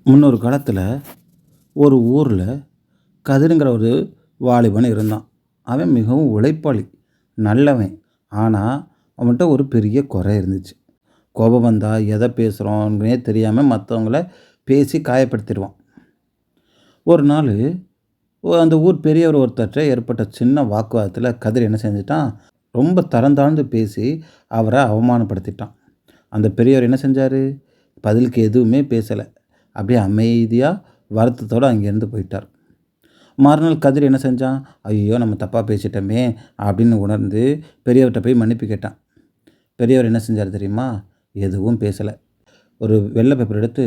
முன்னொரு காலத்தில் ஒரு ஊரில் கதிருங்கிற ஒரு வாலிபன் இருந்தான். அவன் மிகவும் உழைப்பாளி, நல்லவன். ஆனால் அவன்கிட்ட ஒரு பெரிய குறை இருந்துச்சு. கோபம் வந்தால் எதை பேசுகிறோன்னே தெரியாமல் மற்றவங்கள பேசி காயப்படுத்திடுவான். ஒரு நாள் அந்த ஊர் பெரியவர் ஒருத்தர்கிட்ட ஏற்பட்ட சின்ன வாக்குவாதத்தில் கதிர் என்ன செஞ்சிட்டான், ரொம்ப தரந்தாழ்ந்து பேசி அவரை அவமானப்படுத்திட்டான். அந்த பெரியவர் என்ன செஞ்சார், பதிலுக்கு எதுவுமே பேசலை. அப்படியே அமைதியாக வருத்தத்தோடு அங்கேருந்து போயிட்டார். மறுநாள் கதிர் என்ன செஞ்சான், ஐயோ நம்ம தப்பாக பேசிட்டோமே அப்படின்னு உணர்ந்து பெரியவர்கிட்ட போய் மன்னிப்பு கேட்டான். பெரியவர் என்ன செஞ்சார் தெரியுமா, எதுவும் பேசலை. ஒரு வெள்ளை பேப்பர் எடுத்து,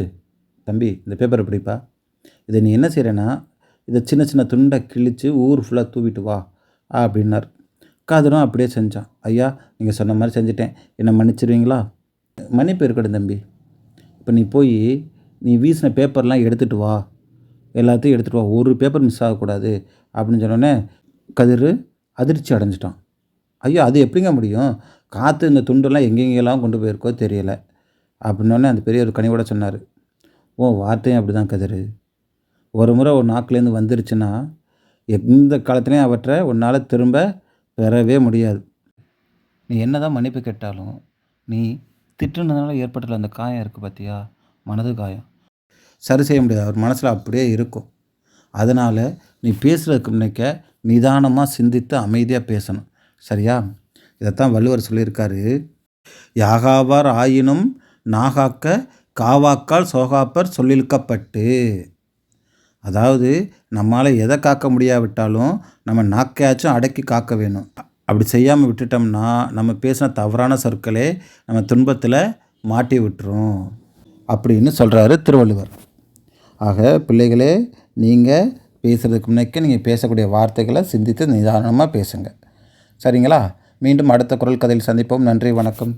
தம்பி இந்த பேப்பரை பிடிப்பா, இதை நீ என்ன செய்கிறேன்னா இதை சின்ன சின்ன துண்டை கிழித்து ஊர் ஃபுல்லாக தூவிட்டு வா அப்படின்னார். கதிரும் அப்படியே செஞ்சான். ஐயா நீங்கள் சொன்ன மாதிரி செஞ்சுட்டேன், என்னை மன்னிச்சிருவீங்களா? மன்னிப்பு இருக்கட்டும் தம்பி, இப்போ நீ போய் நீ வீசின பேப்பர்லாம் எடுத்துகிட்டு வா, எல்லாத்தையும் எடுத்துகிட்டு வா, ஒரு பேப்பர் மிஸ் ஆகக்கூடாது அப்படின்னு சொன்னோடனே கதிர் அதிர்ச்சி அடைஞ்சிட்டான். ஐயோ அது எப்படிங்க முடியும், காற்று இந்த துண்டெல்லாம் எங்கெங்கெல்லாம் கொண்டு போயிருக்கோ தெரியலை அப்படின்னோடனே அந்த பெரிய ஒரு கனிவோட சொன்னார், ஓ வார்த்தையும் அப்படி தான் கதிர், ஒரு முறை ஒரு நாக்குலேருந்து வந்துருச்சுன்னா எந்த காலத்துலேயும் அவற்றை உன்னால் திரும்ப பெறவே முடியாது. நீ என்ன தான் மன்னிப்பு கேட்டாலும் நீ திட்டுனதுனால ஏற்பட்டுள்ள அந்த காயம் இருக்குது பார்த்தியா, மனது காயம், சரி செய்ய முடியாது, அவர் மனசில் அப்படியே இருக்கும். அதனால் நீ பேசுகிறதுக்கு முன்னைக்க நிதானமாக சிந்தித்து அமைதியாக பேசணும், சரியா? இதைத்தான் வள்ளுவர் சொல்லியிருக்காரு, யாகாவார் ஆயினும் நாகாக்க காவாக்கால் சோகாப்பர் சொல்லிழுக்கப்பட்டு. அதாவது நம்மளால் எதை காக்க முடியாவிட்டாலும் நம்ம நாக்கையாச்சும் அடக்கி காக்க வேணும். அப்படி செய்யாமல் விட்டுட்டோம்னா நம்ம பேசின தவறான சொற்களே நம்ம துன்பத்தில் மாட்டி விட்டுரும் அப்படின்னு சொல்கிறாரு திருவள்ளுவர். ஆக பிள்ளைகளே, நீங்கள் பேசுகிறதுக்கு முன்னாடி நீங்கள் பேசக்கூடிய வார்த்தைகளை சிந்தித்து நிதானமாக பேசுங்க, சரிங்களா? மீண்டும் அடுத்த குரல் கதையில் சந்திப்போம். நன்றி, வணக்கம்.